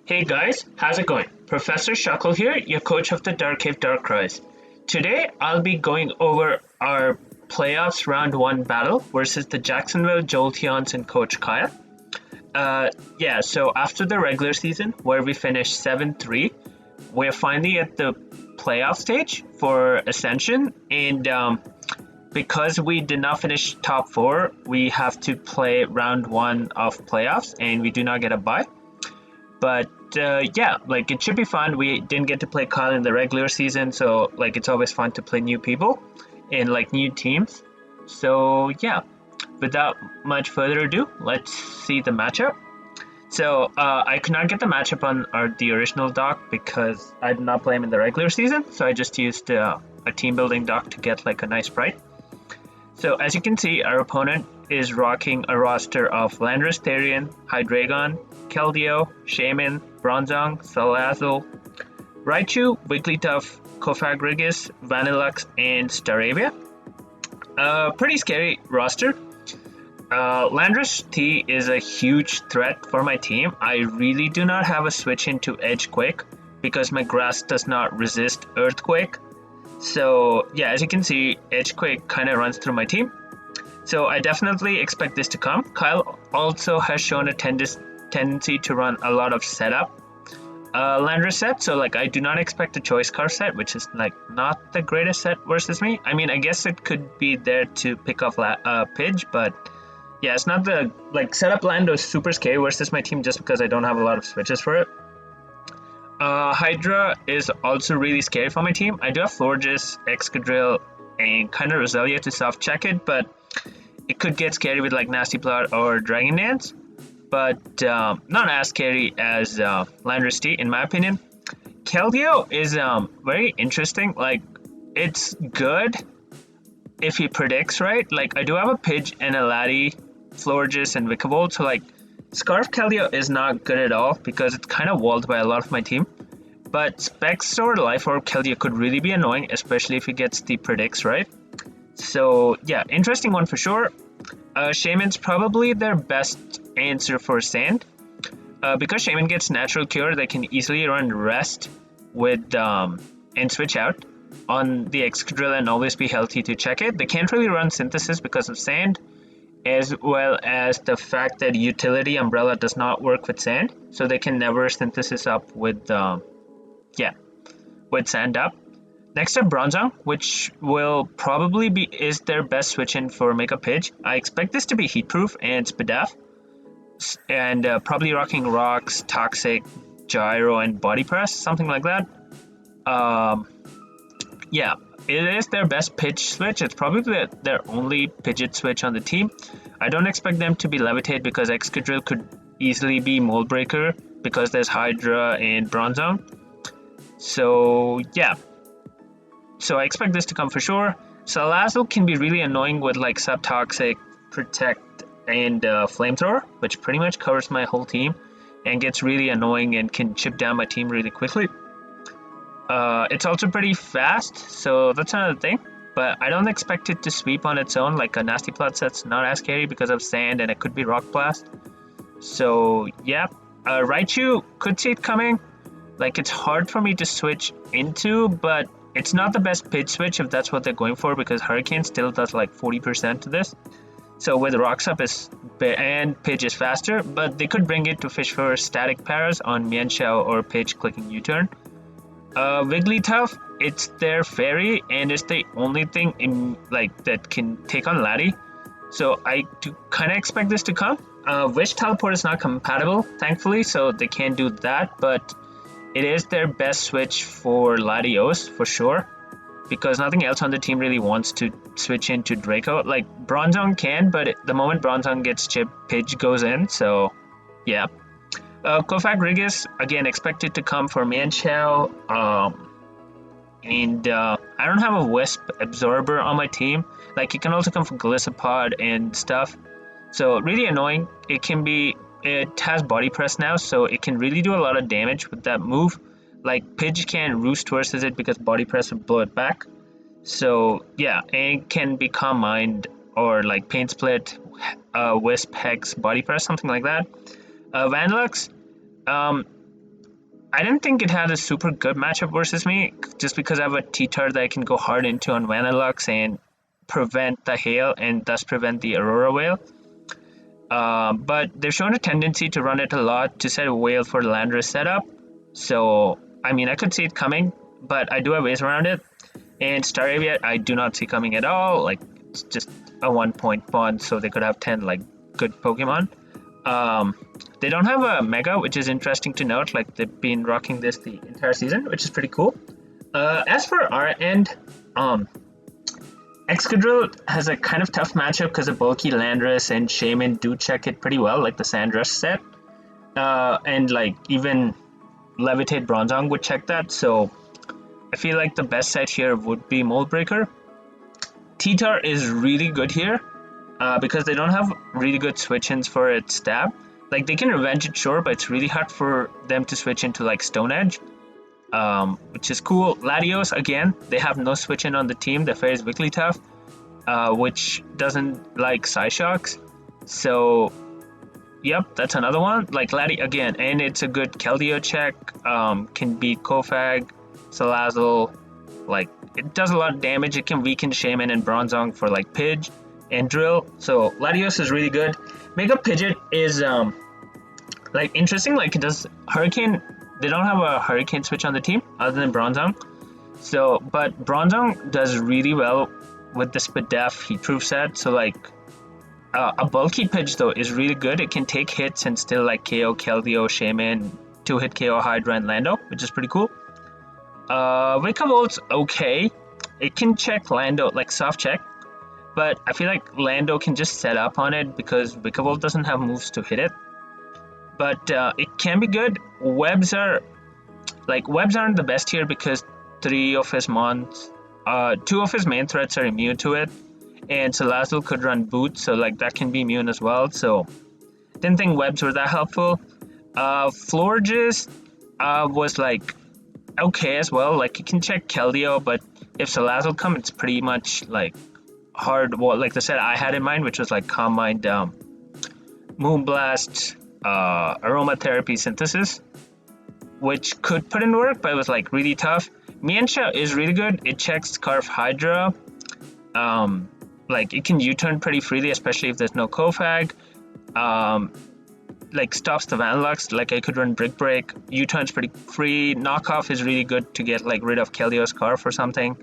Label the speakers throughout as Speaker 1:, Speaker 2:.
Speaker 1: Hey guys, how's it going? Professor Shuckle here, your coach of the Dark Cave Darkrise. Today I'll be going over our playoffs round 1 battle versus the Jacksonville Jolteons and Coach Kyle. So after the regular season where we finished 7-3, we're finally at the playoff stage for Ascension, and because we did not finish top 4, we have to play round 1 of playoffs and we do not get a bye. But it should be fun. We didn't get to play Kyle in the regular season, so it's always fun to play new people and new teams. So yeah, without much further ado, let's see the matchup. So I could not get the matchup on the original doc because I did not play him in the regular season, so I just used a team building doc to get a nice sprite. So as you can see, our opponent is rocking a roster of Landorus Therian, Hydreigon, Keldeo, Shaman, Bronzong, Salazzle, Raichu, Wigglytuff, Cofagrigus, Vanillux, and Staravia. Pretty scary roster. Landorus T is a huge threat for my team. I really do not have a switch into Edge Quick because my grass does not resist Earthquake. So yeah, as you can see, Edge Quick kind of runs through my team. So I definitely expect this to come. Kyle also has shown a tendency to run a lot of setup Landorus set, so I do not expect a choice car set, which is not the greatest set versus me. I mean, I guess it could be there to pick off Pidge, but yeah, it's not the setup Lando is super scary versus my team just because I don't have a lot of switches for it. Hydra is also really scary for my team. I do have Florges, Excadrill, and kind of Roselia to soft check it, but it could get scary with Nasty Plot or Dragon Dance, but not as scary as Landorus T in my opinion. Keldeo is very interesting. It's good if he predicts right. I do have a Pidge and a Lati, Florges, and Vikavolt, so Scarf Keldeo is not good at all because it's kind of walled by a lot of my team. But Specs or Life Orb Keldeo could really be annoying, especially if he gets the predicts right. So yeah, interesting one for sure. Shaman's probably their best answer for Sand. Because Shaman gets Natural Cure, they can easily run Rest with and switch out on the Excadrill and always be healthy to check it. They can't really run Synthesis because of Sand, as well as the fact that Utility Umbrella does not work with Sand, so they can never Synthesis up with Sand up. Next up, Bronzong, which will probably is their best switch in for Mega Pidge. I expect this to be Heatproof and Spadaf, and probably rocking Rocks, Toxic, Gyro, and Body Press, something like that. Yeah, it is their best Pidge switch. It's probably their only Pidgeot switch on the team. I don't expect them to be Levitate because Excadrill could easily be Mold Breaker because there's Hydra and Bronzong. So yeah. So I expect this to come for sure. Salazzle can be really annoying with Subtoxic, Protect, and Flamethrower, which pretty much covers my whole team and gets really annoying and can chip down my team really quickly. It's also pretty fast, so that's another thing. But I don't expect it to sweep on its own. A Nasty Plot set's not as scary because of Sand and it could be Rock Blast. So yeah, Raichu could see it coming. It's hard for me to switch into, but it's not the best pitch switch if that's what they're going for because Hurricane still does 40% to this. So with Rocks Up and Pidge is faster, but they could bring it to fish for static paras on Mienshao or Pidge clicking U-turn. Wigglytuff, it's their fairy and it's the only thing in that can take on Lati. So I do kind of expect this to come. Wish Teleport is not compatible, thankfully, so they can't do that, but it is their best switch for Latios, for sure, because nothing else on the team really wants to switch into Draco. Bronzong can, but the moment Bronzong gets chipped, Pidge goes in, so yeah. Cofagrigus, again, expected to come for Mienshao, and I don't have a Wisp Absorber on my team. It can also come for Gliscopod and stuff, so really annoying. It has Body Press now, so it can really do a lot of damage with that move. Pidge can't Roost versus it because Body Press would blow it back. So yeah, and it can be Calm Mind or Pain Split, Wisp, Hex, Body Press, something like that. Vanillux, I didn't think it had a super good matchup versus me, just because I have a T-Tar that I can go hard into on Vanillux and prevent the hail and thus prevent the Aurora Whale. But they've shown a tendency to run it a lot to set a whale for Landorus setup. So, I mean, I could see it coming, but I do have ways around it. And Staravia, I do not see coming at all. Like, it's just a 1-point font, so they could have 10, like, good Pokemon. They don't have a Mega, which is interesting to note. Like, they've been rocking this the entire season, which is pretty cool. As for our end, Excadrill has a kind of tough matchup because of bulky Landorus and Shaman do check it pretty well, like the Sandrush set. And like even Levitate Bronzong would check that, so I feel like the best set here would be Mold Breaker. T-Tar is really good here because they don't have really good switch-ins for its stab. Like, they can revenge it, sure, but it's really hard for them to switch into like Stone Edge. Which is cool. Latios, again, they have no switch in on the team. The Fair is Wigglytuff, which doesn't like Psyshocks. So, yep, that's another one. Like Lati, again, and it's a good Keldeo check. Can beat Kofag, Salazzle. Like, it does a lot of damage. It can weaken Shaman and Bronzong for like Pidge and Drill. So, Latios is really good. Mega Pidgeot is like interesting. Like, it does Hurricane. They don't have a Hurricane switch on the team other than Bronzong. So, but Bronzong does really well with the Spadef Heatproof set. So, like, a bulky pitch though is really good. It can take hits and still like KO Keldeo, Shaman, 2-hit KO Hydra and Lando, which is pretty cool. Wiccavolt's okay. It can check Lando, like soft check. But I feel like Lando can just set up on it because Wiccabolt doesn't have moves to hit it. But it can be good. Webs aren't the best here because 2 of his main threats are immune to it, and Salazzle could run Boot, so like that can be immune as well. So didn't think Webs were that helpful. Florges was like okay as well. Like, you can check Keldeo, but if Salazzle come, it's pretty much like hard. Well, like the set I had in mind, which was like Calm Mind, Moonblast, Aromatherapy Synthesis, which could put in work, but it was like really tough. Mienshao is really good. It checks Scarf Hydra. Like, it can U-turn pretty freely, especially if there's no Kofag. Like, stops the Vanillux. Like, I could run Brick Break. U-turn's pretty free. Knockoff is really good to get like rid of Keldeo's Scarf or something,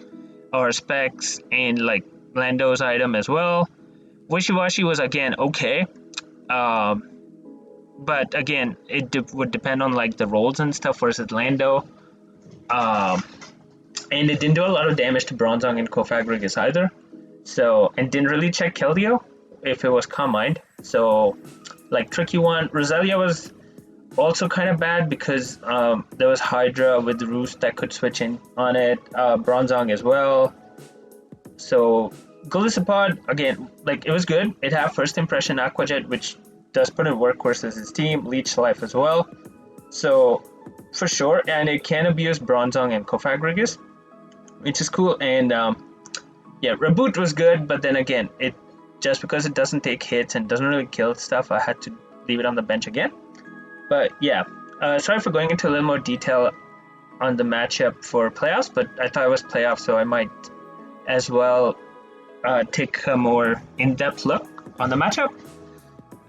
Speaker 1: or Specs, and like Lando's item as well. Wishy-Washy was again okay. But again, it would depend on like the rolls and stuff versus Lando. And it didn't do a lot of damage to Bronzong and Kofagrigus either. So, and didn't really check Keldeo if it was Calm Mind. So, like, tricky one. Roselia was also kind of bad because there was Hydra with Roost that could switch in on it. Bronzong as well. So, Golisopod, again, like, it was good. It had first impression Aqua Jet, which does put in work versus his team. Leech Life as well. So, for sure. And it can abuse Bronzong and Kofagrigus, which is cool. And yeah, Reboot was good, but then again, it just because it doesn't take hits and doesn't really kill stuff, I had to leave it on the bench again. But yeah, sorry for going into a little more detail on the matchup for playoffs, but I thought it was playoffs, so I might as well take a more in-depth look on the matchup.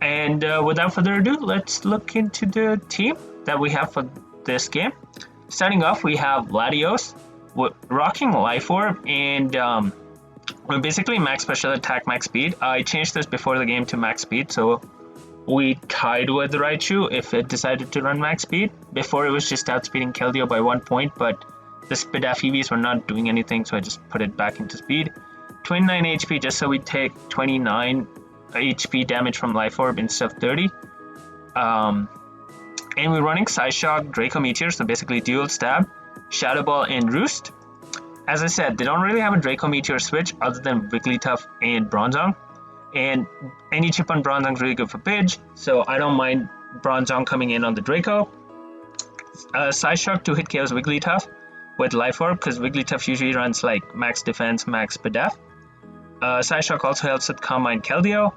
Speaker 1: And without further ado, let's look into the team that we have for this game. Starting off, we have Latios rocking Life Orb, and we're basically max special attack, max speed. I changed this before the game to max speed, so we tied with Raichu if it decided to run max speed. Before, it was just outspeeding Keldeo by 1 point, but the Spadaf EVs were not doing anything, so I just put it back into speed. 29 HP just so we take 29 HP damage from Life Orb instead of 30. And we're running Psyshock, Draco Meteor, so basically dual stab, Shadow Ball, and Roost. As I said, they don't really have a Draco Meteor switch other than Wigglytuff and Bronzong. And any chip on Bronzong is really good for Pidge, so I don't mind Bronzong coming in on the Draco. Psyshock 2-hit KOs Wigglytuff with Life Orb, because Wigglytuff usually runs like max defense, max Spadef. Psyshock also helps with Calm Mind Keldeo.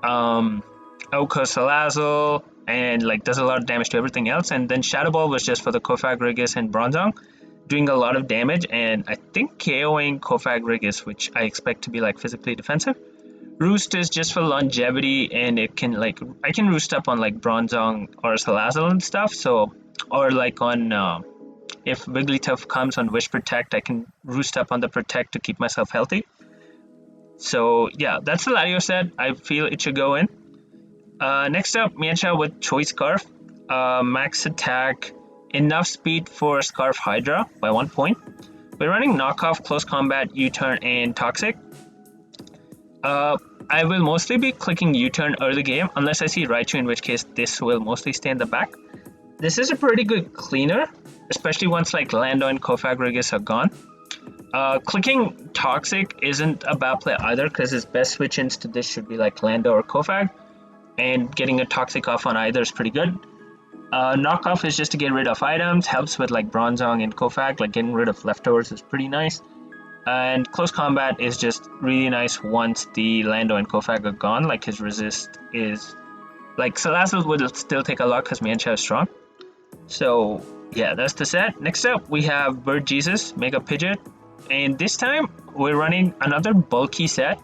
Speaker 1: Oko Salazzle, and like does a lot of damage to everything else. And then Shadow Ball was just for the Kofag Regis and Bronzong, doing a lot of damage, and I think KOing Kofag Regis, which I expect to be like physically defensive. Roost is just for longevity, and it can like I can roost up on like Bronzong or Salazzle and stuff. So, or like on if Wigglytuff comes on Wish Protect, I can roost up on the Protect to keep myself healthy. So yeah, that's the Latios set. I feel it should go in. Next up, Mienshao with Choice Scarf. Max attack, enough speed for Scarf Hydra by 1 point. We're running Knockoff, Close Combat, U-Turn, and Toxic. I will mostly be clicking U-Turn early game unless I see Raichu, in which case this will mostly stay in the back. This is a pretty good cleaner, especially once like Lando and Kofag Regis are gone. Clicking Toxic isn't a bad play either, because his best switch-ins to this should be like Lando or Kofag, and getting a Toxic off on either is pretty good. Knockoff is just to get rid of items, helps with like Bronzong and Kofag, like getting rid of leftovers is pretty nice. And Close Combat is just really nice once the Lando and Kofag are gone, like his resist is... Like Salazzle would still take a lot because Mienshao is strong. So yeah, that's the set. Next up we have Bird Jesus, Mega Pidgeot, and this time we're running another bulky set.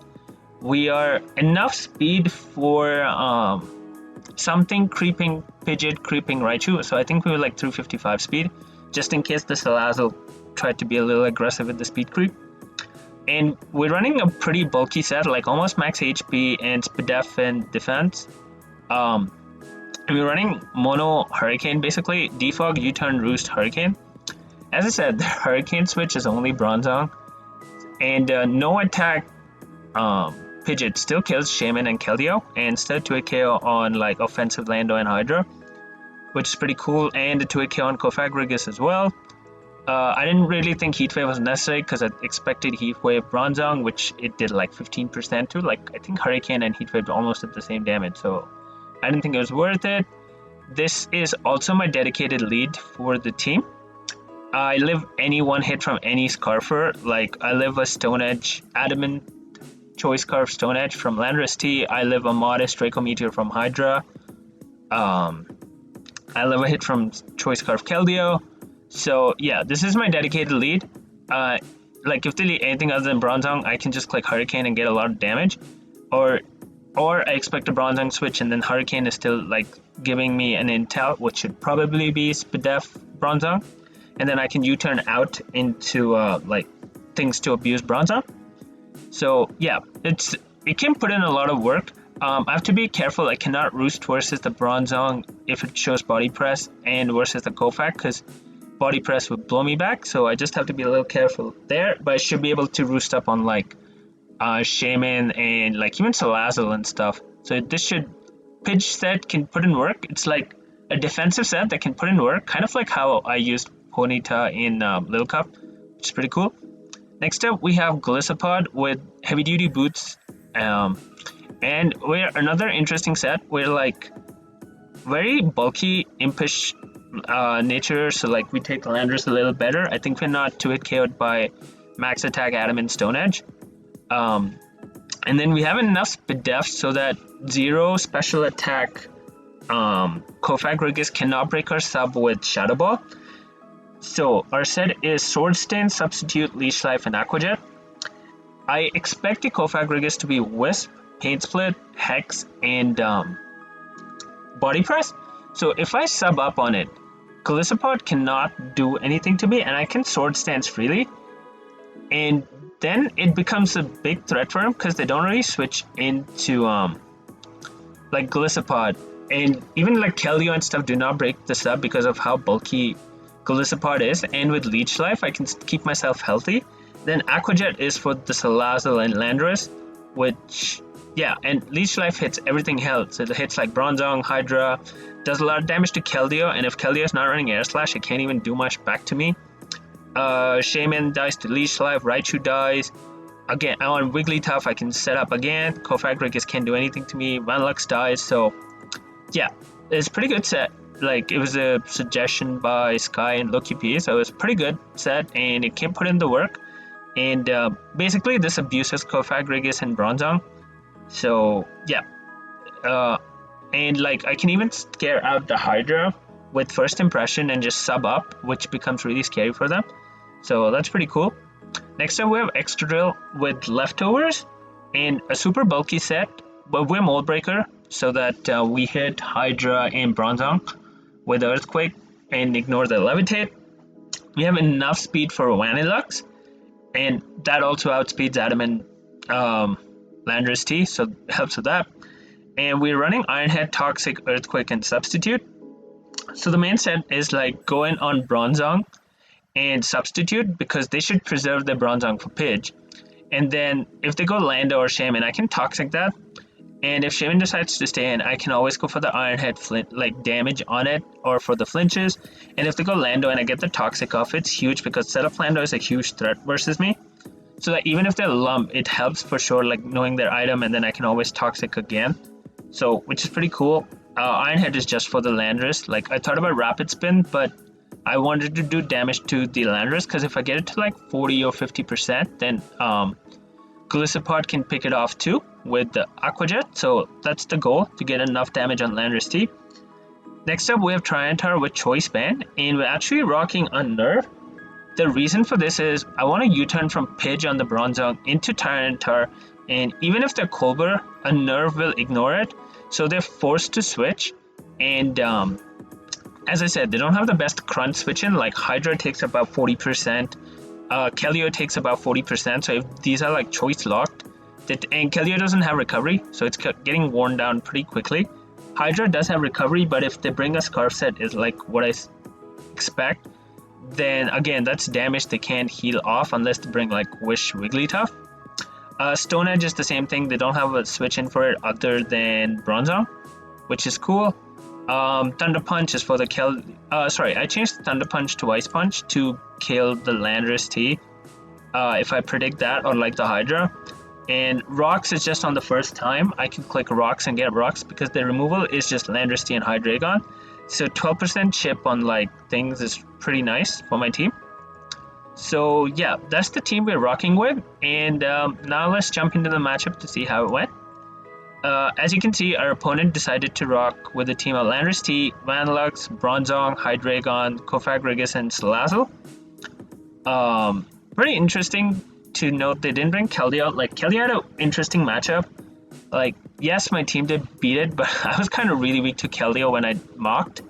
Speaker 1: We are enough speed for something creeping Pidgeot, creeping Raichu, so I think we were like 355 speed, just in case the Salazzle tried to be a little aggressive with the speed creep. And we're running a pretty bulky set, like almost max HP and Spadef and defense. And we're running Mono Hurricane, basically Defog, U-Turn, Roost, Hurricane. As I said, the Hurricane switch is only Bronzong, and no attack Pidgeot still kills Shaman and Keldeo, and still 2-hit KO on like offensive Lando and Hydra, which is pretty cool, and the 2-hit KO on Kofag Regis as well. I didn't really think Heat Wave was necessary because I expected Heat Wave Bronzong, which it did like 15% to. Like I think Hurricane and Heat Wave almost did the same damage, so I didn't think it was worth it. This is also my dedicated lead for the team. I live any one hit from any Scarfer. Like I live a Stone Edge Adamant Choice Scarf Stone Edge from Landorus T. I live a Modest Draco Meteor from Hydra. I live a hit from Choice Scarf Keldeo. So yeah, this is my dedicated lead. Like if they lead anything other than Bronzong, I can just click Hurricane and get a lot of damage. Or I expect a Bronzong switch and then Hurricane is still like giving me an intel, which should probably be Spadef Bronzong. And then I can U-turn out into like things to abuse Bronzong. So yeah, it can put in a lot of work. I have to be careful. I cannot Roost versus the Bronzong if it shows Body Press and versus the Kofag, because Body Press would blow me back. So I just have to be a little careful there. But I should be able to Roost up on like Shaman and like even Salazzle and stuff. So this Pidge set can put in work. It's like a defensive set that can put in work, kind of like how I used Ponyta in Lil Cup, which is pretty cool. Next up, we have Golisopod with heavy duty boots, and we're another interesting set. We're like very bulky, impish nature, so like we take Landorus a little better. I think we're not 2-hit KO'd by max attack Adam and Stone Edge. And then we have enough Spadef so that 0 special attack Kofag Regis cannot break our sub with Shadow Ball. So our set is Sword Stand, Substitute, Leash Life, and Aqua Jet. I expect the Kofag Regis to be Wisp, Paint Split, Hex, and Body Press. So if I sub up on it, Golisopod cannot do anything to me, and I can Sword Stance freely. And then it becomes a big threat for him because they don't really switch into like Golisopod. And even like Keldeo and stuff do not break the sub because of how bulky Golisopod is, and with Leech Life I can keep myself healthy. Then Aqua Jet is for the Salazzle and Landorus, which yeah, and Leech Life hits everything else. It hits like Bronzong, Hydra, does a lot of damage to Keldeo, and if Keldeo is not running Air Slash, it can't even do much back to me. Shaman dies to Leech Life, Raichu dies. Again, on Wigglytuff I can set up again. Kofag Regis can't do anything to me. Vanlux dies, so yeah, it's a pretty good set. Like, it was a suggestion by Sky and Loki P, so it was a pretty good set, and it can put in the work. And basically, this abuses Kofag Regis and Bronzong. So, yeah. And like I can even scare out the Hydra with first impression and just sub up, which becomes really scary for them. So that's pretty cool. Next up we have Extra Drill with Leftovers and a super bulky set, but we're Mold Breaker so that we hit Hydra and Bronzong with Earthquake and ignore the Levitate. We have enough speed for Vanillux, and that also outspeeds Adam and Landorus T, so it helps with that. And we're running Ironhead, Toxic, Earthquake, and Substitute. So the main set is like go in on Bronzong and Substitute because they should preserve their Bronzong for Pidge. And then if they go Lando or Shaman, I can Toxic that. And if Shaman decides to stay in, I can always go for the Ironhead flint, like damage on it, or for the flinches. And if they go Lando and I get the Toxic off, it's huge because setup Lando is a huge threat versus me. So that even if they're lump, it helps for sure, like knowing their item, and then I can always Toxic again. So, which is pretty cool. Ironhead is just for the Landorus. Like I thought about Rapid Spin, but I wanted to do damage to the Landorus because if I get it to like 40 or 50%, then Gliscopod can pick it off too with the Aquajet, so that's the goal, to get enough damage on Landorus T. Next up we have Tyranitar with Choice Band, and we're actually rocking Unnerve. The reason for this is I want to U-turn from Pidge on the Bronzong into Tyranitar, and even if they're Colbur, Unnerve will ignore it, so they're forced to switch. And as I said, they don't have the best grunt switch in, like Hydra takes about 40%, Kelio takes about 40%, so if these are like choice locked, and Kelio doesn't have recovery, so it's getting worn down pretty quickly. Hydra does have recovery, but if they bring a Scarf set is like what I expect, then again that's damage they can't heal off unless they bring like Wish Wigglytuff. Stone Edge is the same thing, they don't have a switch in for it other than Bronzong, which is cool. Thunder Punch is for the kill. I changed the Thunder Punch to Ice Punch to kill the Landorus T if I predict that, or like the Hydra. And Rocks is just on the first time I can click Rocks and get Rocks because the removal is just Landorus T and Hydreigon. So 12% chip on like things is pretty nice for my team. So yeah, that's the team we're rocking with, and now let's jump into the matchup to see how it went. As you can see, our opponent decided to rock with a team of Landorus T, Vanillux, Bronzong, Hydreigon, Cofagrigus, and Salazzle. Pretty interesting to note they didn't bring Keldeo. Like, Keldeo had an interesting matchup. Like, yes, my team did beat it, but I was kind of really weak to Keldeo when I mocked.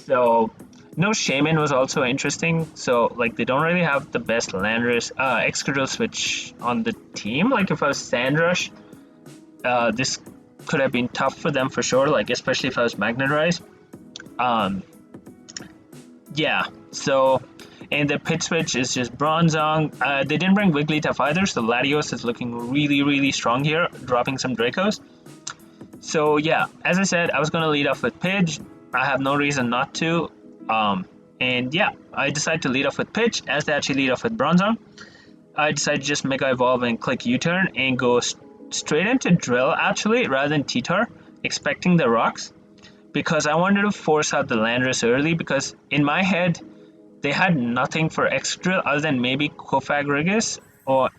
Speaker 1: So, no Shaman was also interesting. So, like, they don't really have the best Landorus, Excadrill switch on the team. Like, if I was Sandrush, this could have been tough for them for sure, like especially if I was Magnetized. Yeah, so, and the pit switch is just Bronzong. They didn't bring Wigglytuff either, so Latios is looking really strong here, dropping some Dracos. So yeah, as I said, I was going to lead off with Pidge. I have no reason not to. And yeah, I decided to lead off with Pidge as they actually lead off with Bronzong. I decided to just Mega Evolve and click U-turn and go straight into Drill actually rather than T-Tar, expecting the rocks, because I wanted to force out the Landorus early, because in my head they had nothing for Excadrill other than maybe Cofagrigus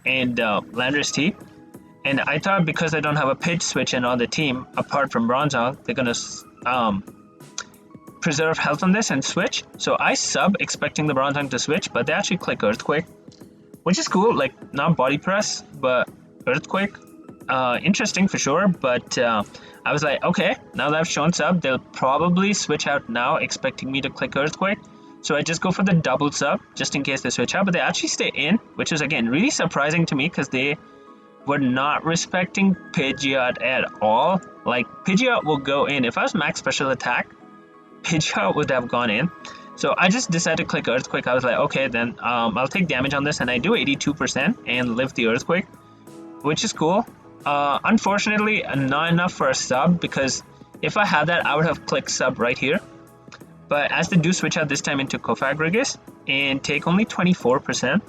Speaker 1: and Landorus T, and I thought because I don't have a pitch switch in on the team apart from Bronzong, they're gonna preserve health on this and switch. So I sub expecting the Bronzong to switch, but they actually click Earthquake, which is cool, like not body press but Earthquake. Interesting for sure, but I was like, okay, now that I've shown sub, they'll probably switch out now, expecting me to click Earthquake. So I just go for the double sub, just in case they switch out, but they actually stay in, which is again really surprising to me because they were not respecting Pidgeot at all. Like, Pidgeot will go in. If I was max special attack, Pidgeot would have gone in. So I just decided to click Earthquake. I was like, okay, then I'll take damage on this, and I do 82% and live the Earthquake, which is cool. Unfortunately, not enough for a sub, because if I had that, I would have clicked sub right here. But as they do switch out this time into Cofagrigus and take only 24%,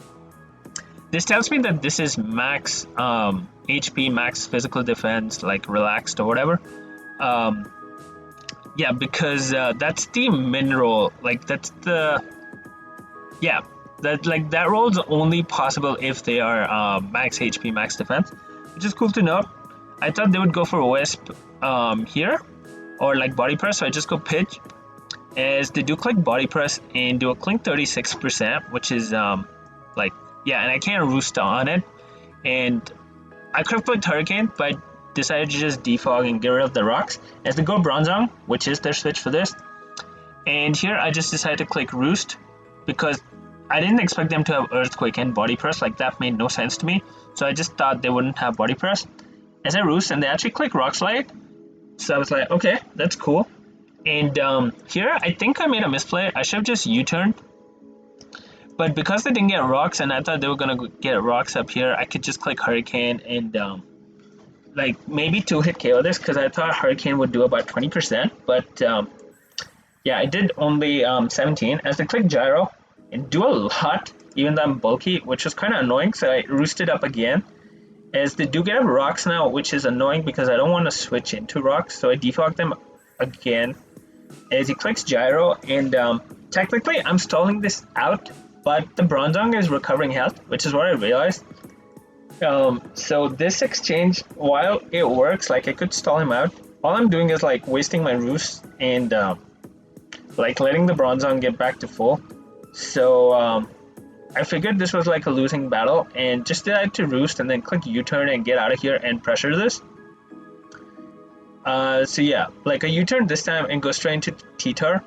Speaker 1: this tells me that this is max HP, max physical defense, like relaxed or whatever. Yeah, because that's the mineral, like that's the, yeah, that roll is only possible if they are max HP, max defense, which is cool to note. I thought they would go for Wisp here, or like body press, so I just go pitch. As they do click body press and do a clink 36%, which is like, yeah, and I can't roost on it. And I could have clicked Hurricane, but I decided to just defog and get rid of the rocks. As they go Bronzong, which is their switch for this. And here I just decided to click Roost because I didn't expect them to have Earthquake and Body Press. Like, that made no sense to me. So I just thought they wouldn't have Body Press. As I Roost, and they actually click Rock Slide. So I was like, okay, that's cool. And here, I think I made a misplay. I should have just U-turned. But because they didn't get rocks, and I thought they were going to get rocks up here, I could just click Hurricane and like maybe 2-hit KO this, because I thought Hurricane would do about 20%. But yeah, I did only 17. As they click Gyro and do a lot, even though I'm bulky, which was kind of annoying. So I roosted up again. As they do get rocks now, which is annoying because I don't want to switch into rocks. So I defog them again. As he clicks Gyro, and technically I'm stalling this out, but the Bronzong is recovering health, which is what I realized. So this exchange, while it works, like I could stall him out, all I'm doing is like wasting my roost and like letting the Bronzong get back to full. So I figured this was like a losing battle and just decided to roost and then click U-turn and get out of here and pressure this. So yeah, like a U-turn this time and go straight into T-Tar.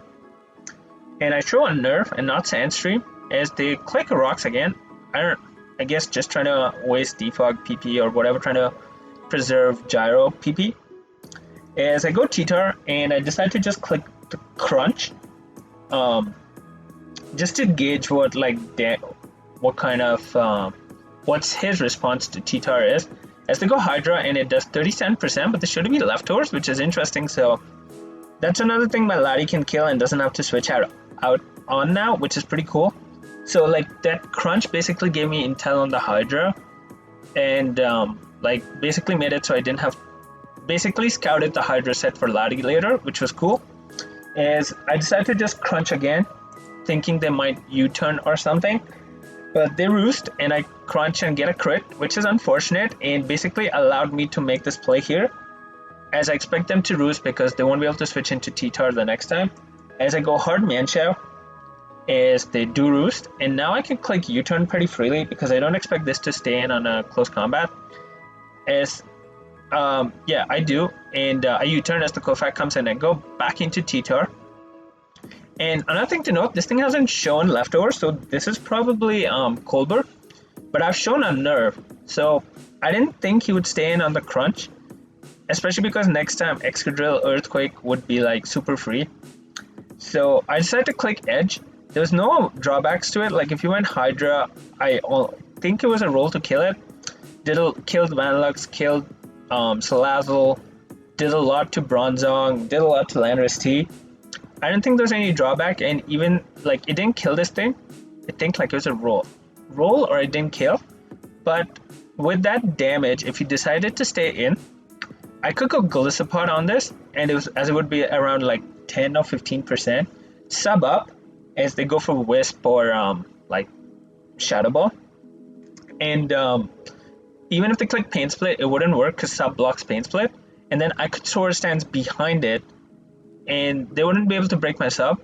Speaker 1: And I throw a Nerf and not Sandstream. As they click rocks again, I guess just trying to waste defog PP or whatever, trying to preserve gyro PP. As I go T-Tar and I decide to just click the crunch, just to gauge what what kind of what's his response to T-Tar is. As they go Hydra and it does 37%, but there should be leftovers, which is interesting. So that's another thing my laddie can kill and doesn't have to switch out on now, which is pretty cool. So like that crunch basically gave me intel on the Hydra, and like basically made it so I didn't have, basically scouted the Hydra set for laddie later, which was cool. As I decided to just crunch again, thinking they might U-turn or something, but they roost and I crunch and get a crit, which is unfortunate and basically allowed me to make this play here, as I expect them to roost because they won't be able to switch into T-Tar the next time. As I go hard Manchow, as they do roost, and now I can click U-turn pretty freely because I don't expect this to stay in on a close combat. As yeah, I do, and I U-turn as the Kofak comes in and go back into T-Tar. And another thing to note, this thing hasn't shown leftovers, so this is probably Colbert, but I've shown a Nerve, so I didn't think he would stay in on the crunch, especially because next time Excadrill Earthquake would be like super free. So I decided to click Edge. There's no drawbacks to it. Like if you went Hydra, I think it was a roll to kill it. Killed Vanlux, killed Salazzle, did a lot to Bronzong, did a lot to Landorus T. I don't think there's any drawback, and even like it didn't kill this thing. I think like it was a roll or it didn't kill. But with that damage, if you decided to stay in, I could go Golisopod on this, and it was, as it would be around like 10 or 15%. Sub up as they go for Wisp or like Shadow Ball, and even if they click Pain Split, it wouldn't work because sub blocks Pain Split, and then I could Sword Stance behind it, and they wouldn't be able to break my sub,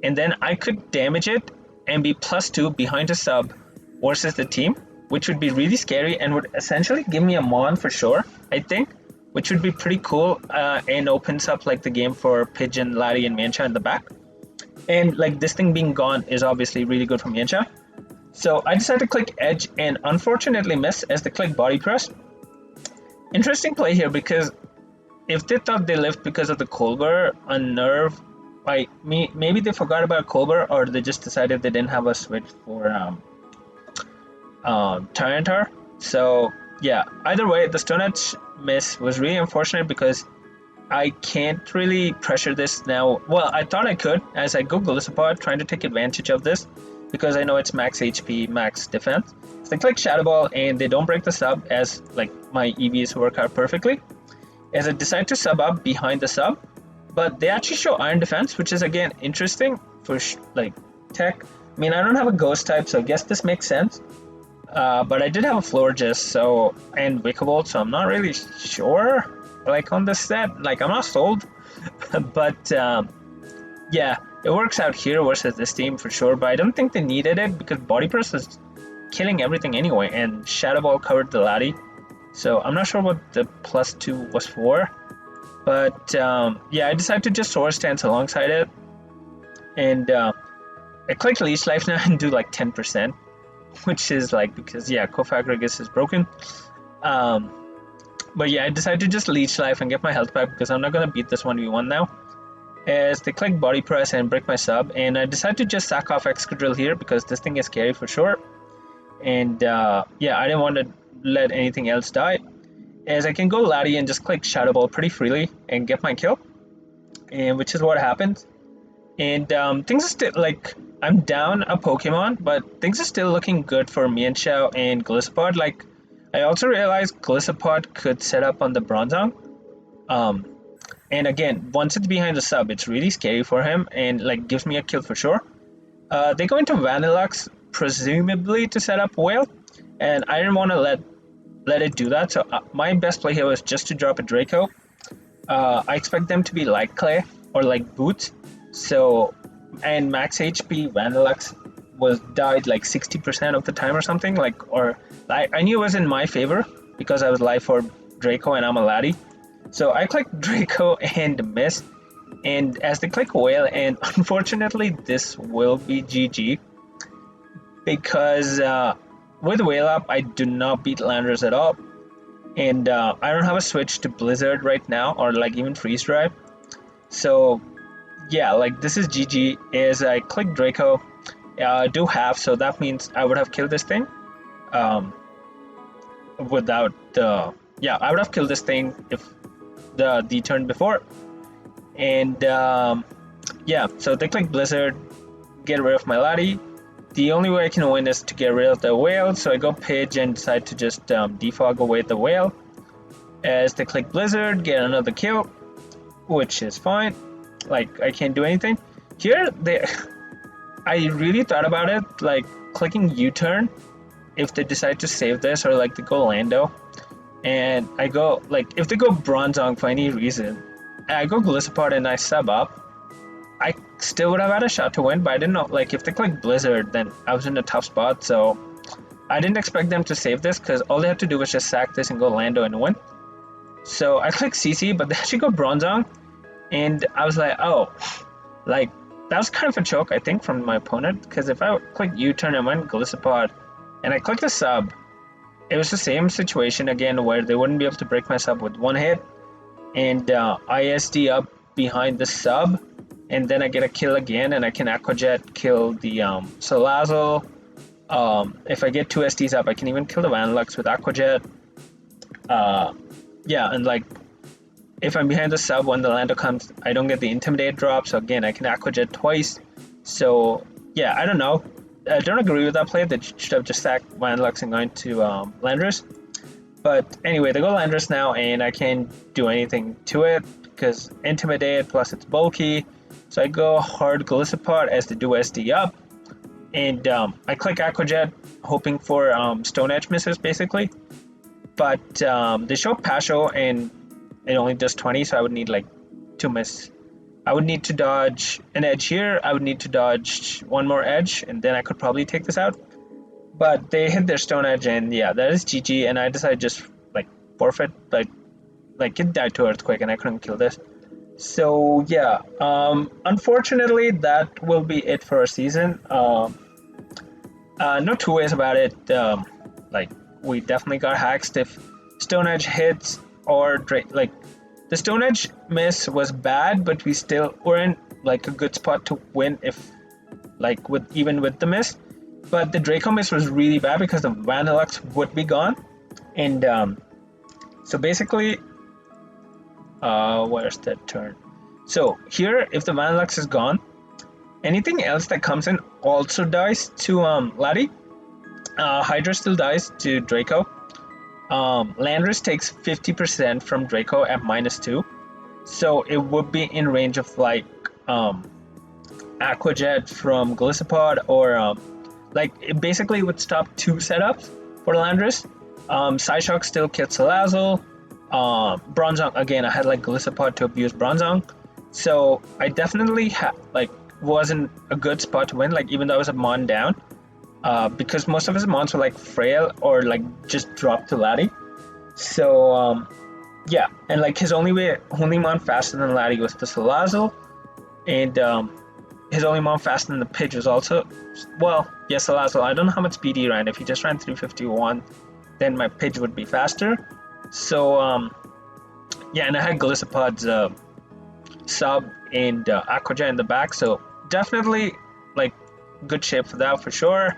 Speaker 1: and then I could damage it and be +2 behind a sub versus the team, which would be really scary and would essentially give me a Mon for sure, I think, which would be pretty cool and opens up like the game for Pigeon, Laddie, and Mancha in the back. And like this thing being gone is obviously really good for Mancha. So I decided to click Edge and unfortunately miss as they click Body Press. Interesting play here because if they thought they lived because of the Colbert on Nerve, maybe they forgot about Colbert, or they just decided they didn't have a switch for Tyranitar. So yeah, either way, the Stone Edge miss was really unfortunate because I can't really pressure this now. Well, I thought I could as I go Golisopod, trying to take advantage of this because I know it's max HP, max defense. So they click Shadow Ball and they don't break the sub as like my EVs work out perfectly. As I decide to sub up behind the sub, but they actually show Iron Defense, which is again interesting for like tech. I mean, I don't have a Ghost type, so I guess this makes sense. But I did have a Florges, so, and Wickerbolt, so I'm not really sure. Like on this set, like I'm not sold. But yeah, it works out here versus this team for sure. But I don't think they needed it because Body Press was killing everything anyway, and Shadow Ball covered the laddie. So I'm not sure what the +2 was for. But yeah, I decided to just Sword Stance alongside it. And I clicked Leech Life now and do like 10%, which is like because, yeah, Cofagrigus is broken. Um, but yeah, I decided to just Leech Life and get my health back because I'm not going to beat this 1v1 now. As they click Body Press and break my sub, and I decided to just sack off Excadrill here because this thing is scary for sure. And yeah, I didn't want to let anything else die. As I can go Laddie and just click Shadow Ball pretty freely and get my kill, and which is what happened. And things are still like I'm down a Pokemon, but things are still looking good for Mienshao and Gliscopod. Like I also realized Gliscopod could set up on the Bronzong. Um, and again, once it's behind the sub, it's really scary for him and like gives me a kill for sure. They go into Vanillux presumably to set up Whale, and I didn't want to let it do that. So my best play here was just to drop a Draco. I expect them to be like Clay or like Boots. So, and max HP Vanillux was died like 60% of the time or something. Like, or I knew it was in my favor because I was live for Draco and I'm a laddie. So I clicked Draco and missed. And as they click Whale, and unfortunately this will be GG because with Whale up I do not beat Landers at all. And I don't have a switch to Blizzard right now or like even Freeze Drive. So yeah, like this is GG. As I click Draco, do half, so that means I would have killed this thing. Without the I would have killed this thing if the turn before. And yeah, so they click Blizzard, get rid of my laddie. The only way I can win is to get rid of the Whale, so I go Pidge and decide to just defog away the Whale. As they click Blizzard, get another kill, which is fine. Like I can't do anything here. I really thought about it, like clicking U-turn if they decide to save this, or like they go Lando, and I go like if they go Bronzong for any reason, and I go Gliscopod and I sub up, I still would have had a shot to win. But I didn't know, like if they click Blizzard, then I was in a tough spot. So I didn't expect them to save this because all they had to do was just sack this and go Lando and win. So I click CC, but they actually go Bronzong. And I was like, oh, like, that was kind of a choke, I think, from my opponent. Because if I click U-turn and went Gliscopod, and I click the sub, it was the same situation again where they wouldn't be able to break my sub with one hit. And ISD up behind the sub, and then I get a kill again, and I can Aqua Jet kill the Salazzle. If I get 2 SDs up, I can even kill the Vanillux with Aqua Jet. Yeah, and like, if I'm behind the sub when the Lando comes, I don't get the Intimidate drop, so again, I can Aqua Jet twice. So, yeah, I don't know. I don't agree with that play. They should have just sacked Vanillux and gone to Landorus. But anyway, they go Landorus now, and I can't do anything to it because Intimidate, plus it's bulky. So I go hard Gliscopod as they do SD up. And I click Aqua Jet, hoping for Stone Edge misses, basically. But they show Pasho, and it only does 20, so I would need like 2 miss. I would need to dodge an edge here. I would need to dodge one more edge, and then I could probably take this out. But they hit their Stone Edge, and yeah, that is GG. And I decided just like forfeit, like it died to Earthquake, and I couldn't kill this. So yeah, unfortunately, that will be it for our season. No two ways about it. Like we definitely got hacked if Stone Edge hits. Or like the Stone Edge miss was bad, but we still were in like a good spot to win if like with even with the miss. But the Draco miss was really bad because the Vanillux would be gone. And so basically where's that turn? So here, if the Vanillux is gone, anything else that comes in also dies to Laddie. Hydra still dies to Draco. Landorus takes 50% from Draco at -2, so it would be in range of like Aqua Jet from Gliscopod, or like it basically would stop 2 setups for Landorus. Psyshock still kills Salazzle. Bronzong, again, I had like Gliscopod to abuse Bronzong. So I definitely wasn't a good spot to win. Like even though I was a mon down, because most of his mons were like frail or like just dropped to Laddie. So yeah, and like his only mon faster than Laddie was the Salazzle, and his only mon faster than the Pidge was also, well, yes, Salazzle. I don't know how much speed he ran. If he just ran 351, then my Pidge would be faster. So yeah, and I had Glissopods sub and Aquajet in the back, so definitely like good shape for that for sure.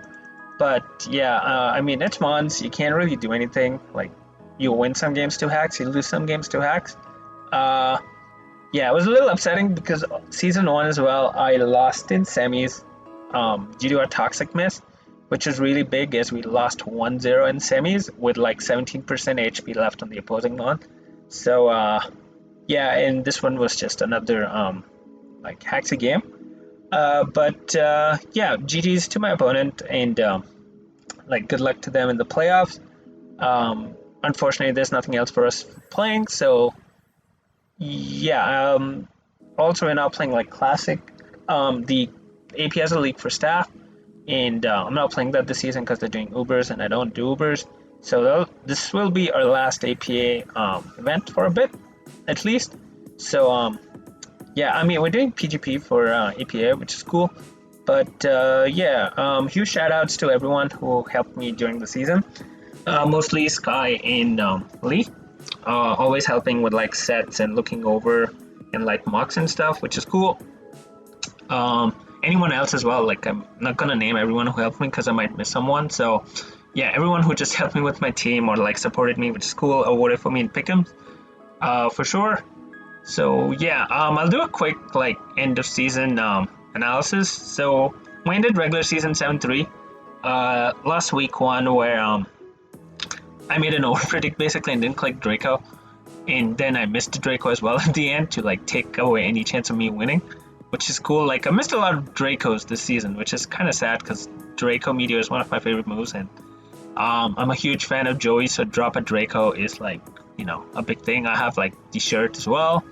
Speaker 1: But yeah, I mean it's Mons, you can't really do anything. Like you win some games to hacks, you lose some games to hacks. Uh, yeah, it was a little upsetting because season one as well, I lost in semis due to a toxic miss, which is really big as we lost 1-0 in semis with like 17% HP left on the opposing mon. So yeah, and this one was just another like hacksy game. But yeah, GG's to my opponent, and like good luck to them in the playoffs. Unfortunately, there's nothing else for us playing, so yeah. Also, we're now playing like classic. The AP has a league for staff, and I'm not playing that this season because they're doing Ubers, and I don't do Ubers. So this will be our last APA event for a bit, at least. So yeah, I mean we're doing PGP for APA, which is cool. But yeah, huge shout outs to everyone who helped me during the season. Mostly Sky and Lee, always helping with like sets and looking over and like mocks and stuff, which is cool. Anyone else as well, like I'm not gonna name everyone who helped me because I might miss someone. So yeah, everyone who just helped me with my team or like supported me, which is cool, or voted for me in pick'ems, for sure. So yeah, I'll do a quick like end of season analysis. So we ended regular season 7-3. Last week one where I made an overpredict basically and didn't click Draco, and then I missed Draco as well at the end to like take away any chance of me winning, which is cool. Like I missed a lot of Dracos this season, which is kind of sad because Draco Meteor is one of my favorite moves, and I'm a huge fan of Joey, so drop a Draco is like a big thing. I have like the shirt as well.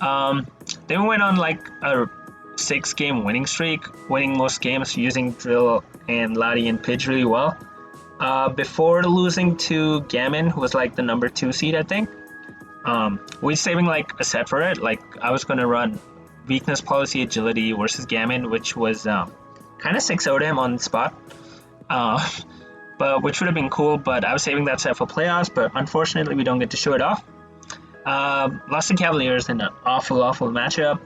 Speaker 1: Then we went on like a 6-game winning streak, winning most games using Drill and Laddie and Pidge really well. Before losing to Gammon, who was like the number 2 seed, I think. We saving like a set for it. Like I was gonna run weakness policy agility versus Gammon, which was kind of 6-0'd him on the spot. But which would have been cool, but I was saving that set for playoffs, but unfortunately we don't get to show it off. Lost to Cavaliers in an awful matchup.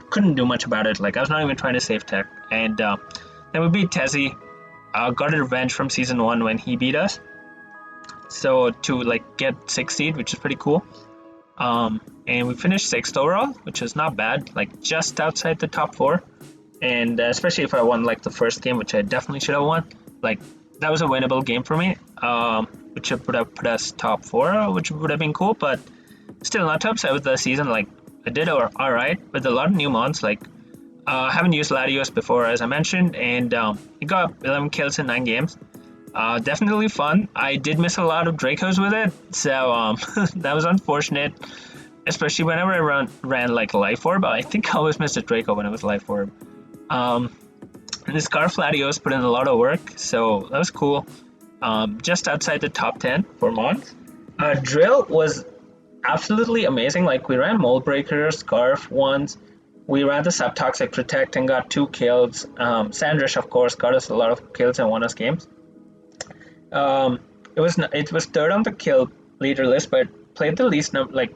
Speaker 1: Couldn't do much about it. Like I was not even trying to save tech, and then we beat Tezzy. Got a revenge from season 1 when he beat us. So to like get 6th seed, which is pretty cool. And we finished 6th overall, which is not bad. Like just outside the top 4, and especially if I won like the first game, which I definitely should have won. Like that was a winnable game for me, which would have put us top 4, which would have been cool, but still not too upset with the season. Like I did alright with a lot of new mons. Like haven't used Latios before, as I mentioned, and he got 11 kills in 9 games. Definitely fun. I did miss a lot of Dracos with it, so that was unfortunate, especially whenever I ran like Life Orb. I think I always missed a Draco when it was Life Orb. And the Scarf Latios put in a lot of work, so that was cool. Just outside the top 10 for Mons. Drill was absolutely amazing. Like we ran Mold Breaker, Scarf once. We ran the Subtoxic Protect and got 2 kills. Sandrish, of course, got us a lot of kills and won us games. It was third on the kill leader list, but played the least number. Like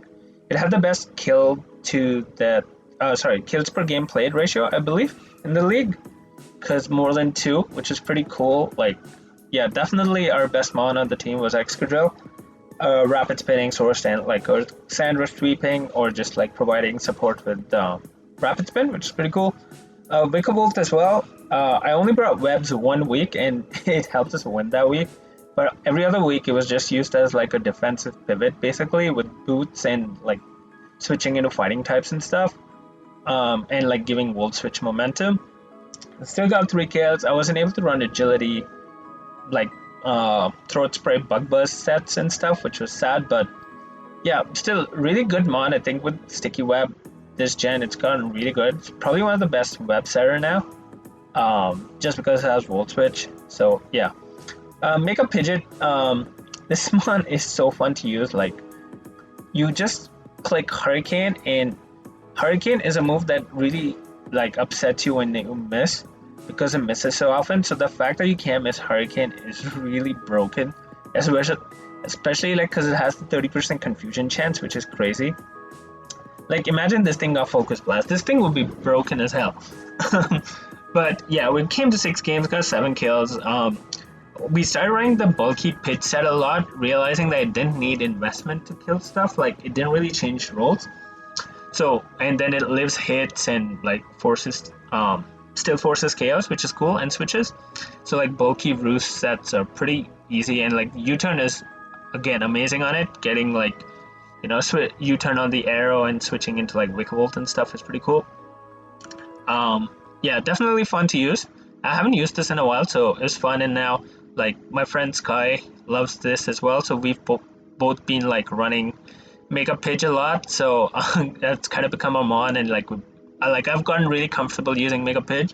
Speaker 1: it had the best kill to the kills per game played ratio, I believe, in the league, because more than 2, which is pretty cool. Like yeah, definitely our best mon on the team was Excadrill. Rapid spinning, source and like or Sandwich sweeping, or just like providing support with rapid spin, which is pretty cool. Vikavolt as well. I only brought webs 1 week, and it helped us win that week. But every other week, it was just used as like a defensive pivot, basically, with boots and like switching into fighting types and stuff, and like giving Volt Switch momentum. I still got 3 kills. I wasn't able to run agility, like throat spray, bug buzz sets and stuff, which was sad. But yeah, still really good mon. I think with sticky web, this gen, it's gotten really good. It's probably one of the best web setter now, just because it has Volt Switch. So yeah, Makeup Pidgeot. This one is so fun to use. Like you just click Hurricane, and Hurricane is a move that really like upsets you when you miss because it misses so often. So the fact that you can't miss Hurricane is really broken, especially like because it has the 30% confusion chance, which is crazy. Like imagine this thing got Focus Blast. This thing would be broken as hell. But yeah, we came to 6 games, got 7 kills. We started running the bulky pitch set a lot, realizing that it didn't need investment to kill stuff. Like it didn't really change roles. So and then it lives hits and like forces still forces chaos, which is cool, and switches. So like bulky roost sets are pretty easy, and like U-turn is again amazing on it. Getting like U-turn on the arrow and switching into like Wickerbolt and stuff is pretty cool. Yeah, definitely fun to use. I haven't used this in a while, so it's fun. And now like my friend Sky loves this as well, so we've both been like running Makeup Pidge a lot, so that's kind of become a mon, and like I've gotten really comfortable using Makeup Pidge.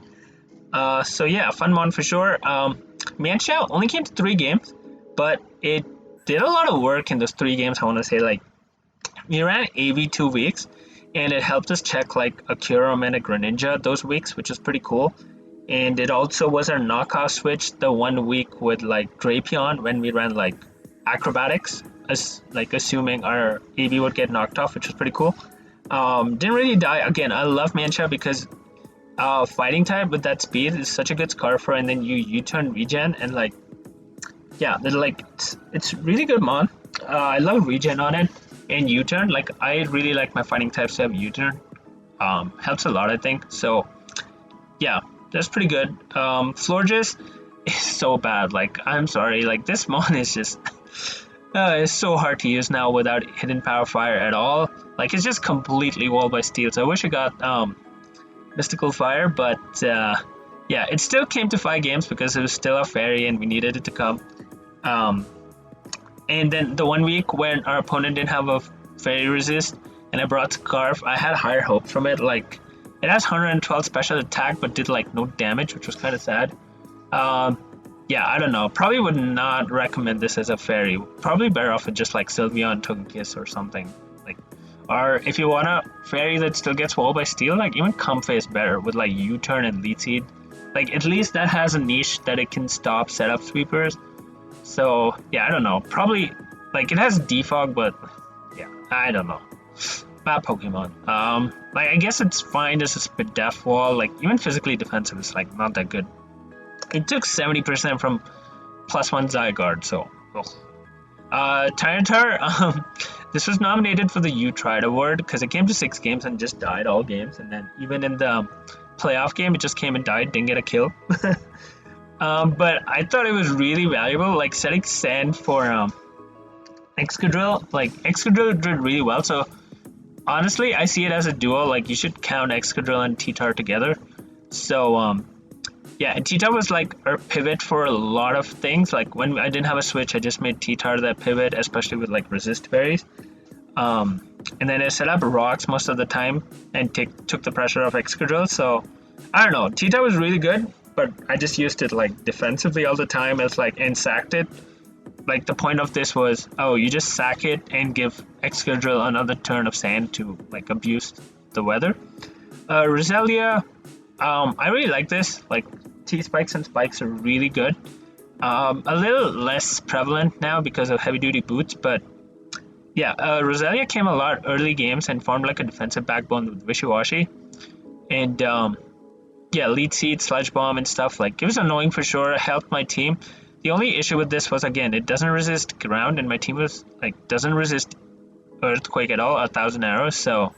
Speaker 1: So yeah, fun mon for sure. Mienshao only came to 3 games, but it did a lot of work in those 3 games. I want to say like we ran AV 2 weeks, and it helped us check like a Kyurem and a Greninja those weeks, which is pretty cool. And it also was our knockoff switch the 1 week with like Drapion when we ran like acrobatics, as like assuming our AV would get knocked off, which was pretty cool. Didn't really die. Again, I love Mienshao because fighting type with that speed is such a good Scarfer, and then you U-turn regen, and like yeah, like it's really good mon. I love regen on it and U-turn. Like I really like my fighting types to have U-turn. Helps a lot, I think. So yeah, that's pretty good. Florges is so bad. Like I'm sorry, like this mon is just it's so hard to use now without hidden power fire at all. Like it's just completely walled by steel. So I wish I got mystical fire, but yeah, it still came to 5 games because it was still a fairy and we needed it to come. And then the 1 week when our opponent didn't have a fairy resist and I brought Scarf, I had higher hopes from it. Like it has 112 special attack but did like no damage, which was kind of sad. Yeah, I don't know. Probably would not recommend this as a fairy. Probably better off with just like Sylveon, Togekiss or something. Like, or if you want a fairy that still gets walled by steel, like even Comfey is better with like U-turn and Lead Seed. Like at least that has a niche that it can stop setup sweepers. So yeah, I don't know. Probably like it has defog, but yeah, I don't know. Bad Pokemon. Like I guess it's fine as a Spadef wall. Like even physically defensive is like not that good. It took 70% from +1 Zygarde, so Tyranitar, this was nominated for the U-Tried award because it came to 6 games and just died all games, and then even in the playoff game it just came and died, didn't get a kill. But I thought it was really valuable, like setting Sand for Excadrill. Like Excadrill did really well, so honestly I see it as a duo. Like you should count Excadrill and T-Tar together. So yeah, and T-Tar was like our pivot for a lot of things. Like when I didn't have a switch, I just made T-Tar that pivot, especially with like resist berries. And then I set up rocks most of the time and took the pressure off Excadrill. So I don't know, T-Tar was really good, but I just used it like defensively all the time as like and sacked it. Like the point of this was, oh, you just sack it and give Excadrill another turn of sand to like abuse the weather. Roselia, I really like this. Like T-Spikes and Spikes are really good. A little less prevalent now because of heavy duty boots, but yeah, Roselia came a lot early games and formed like a defensive backbone with Wishy-Washy. And yeah, Lead Seed, Sludge Bomb and stuff, like it was annoying for sure. It helped my team. The only issue with this was, again, it doesn't resist ground, and my team was like doesn't resist Earthquake at all, 1,000 arrows. So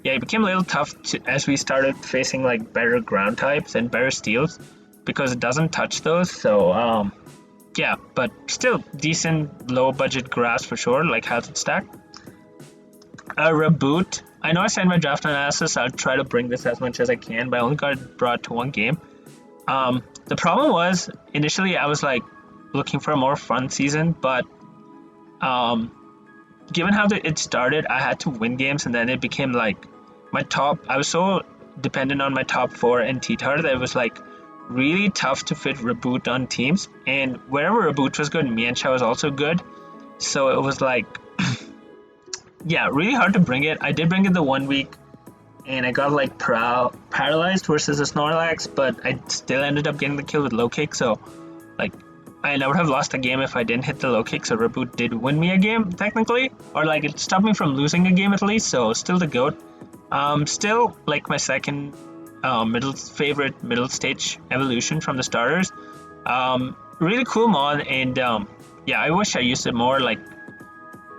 Speaker 1: yeah, it became a little tough as we started facing like better ground types and better steels because it doesn't touch those. So yeah, but still decent low budget grass for sure, like Hazard Stack. Reboot. I know I sent my draft analysis. I'll try to bring this as much as I can, but I only got it brought to 1 game. The problem was initially I was like looking for a more fun season, but given how it started, I had to win games, and then it became like I was so dependent on my top 4 and T-Tar that it was like really tough to fit Reboot on teams. And wherever Reboot was good, Mienshao was also good. So it was like, yeah, really hard to bring it. I did bring it the 1 week, and I got like paralyzed versus a Snorlax, but I still ended up getting the kill with low kick. So like, I would have lost a game if I didn't hit the low kick. So Reboot did win me a game technically, or like it stopped me from losing a game at least. So still the GOAT. Still like my second favorite middle stage evolution from the starters. Really cool mod, and yeah, I wish I used it more. Like,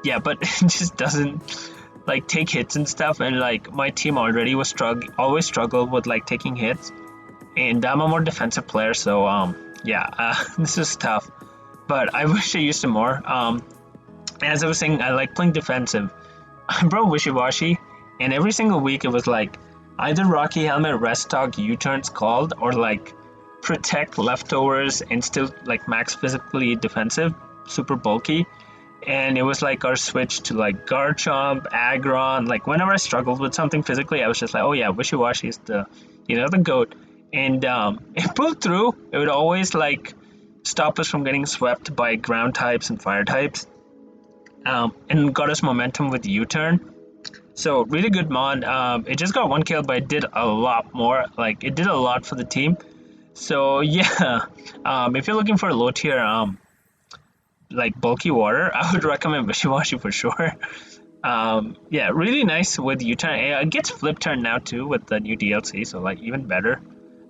Speaker 1: yeah, but it just doesn't like take hits and stuff, and like my team already was always struggled with like taking hits, and I'm a more defensive player, so yeah, this is tough, but I wish I used it more. As I was saying, I like playing defensive. I brought Wishy-Washy, and every single week it was like either Rocky Helmet, Rest Talk, U-turns called, or like protect leftovers and still like max physically defensive, super bulky. And it was like our switch to like Garchomp, Aggron. Like whenever I struggled with something physically, I was just like, oh yeah, Wishy-Washy is the GOAT. And it pulled through. It would always like stop us from getting swept by ground types and fire types, and got us momentum with U-turn. So really good mod. It just got 1 kill, but it did a lot more. Like it did a lot for the team. So yeah, if you're looking for a low tier like bulky water, I would recommend Wishy-Washy for sure. Yeah, really nice with U-turn. It gets flip turn now too with the new DLC, so like even better.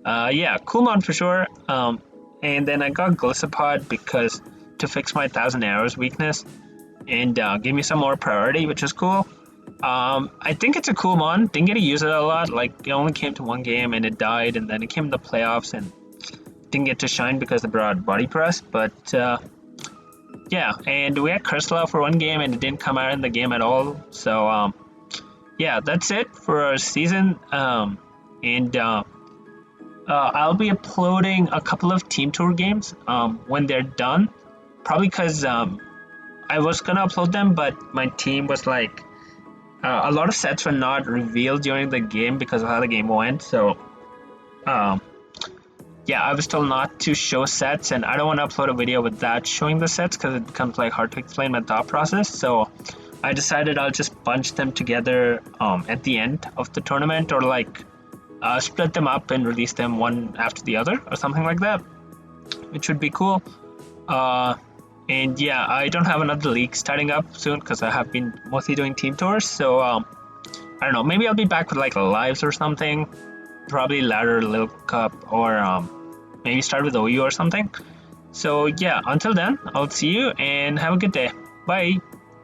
Speaker 1: Yeah, cool mod for sure. And then I got Glycopod because to fix my 1,000 arrows weakness and give me some more priority, which is cool. I think it's a cool mod. Didn't get to use it a lot. Like it only came to 1 game and it died, and then it came to the playoffs and didn't get to shine because they brought body press. But yeah, and we had Cursula for 1 game and it didn't come out in the game at all. So yeah, that's it for our season. And I'll be uploading a couple of Team Tour games when they're done. Probably because I was gonna upload them, but my team was like, a lot of sets were not revealed during the game because of how the game went. So yeah, I was told not to show sets, and I don't want to upload a video without showing the sets because it becomes like hard to explain my thought process. So I decided I'll just bunch them together at the end of the tournament, or like split them up and release them one after the other or something like that, which would be cool. And yeah, I don't have another league starting up soon because I have been mostly doing team tours. So I don't know, maybe I'll be back with like lives or something, probably ladder Little Cup, or maybe start with OU or something. So yeah, until then, I'll see you and have a good day. Bye.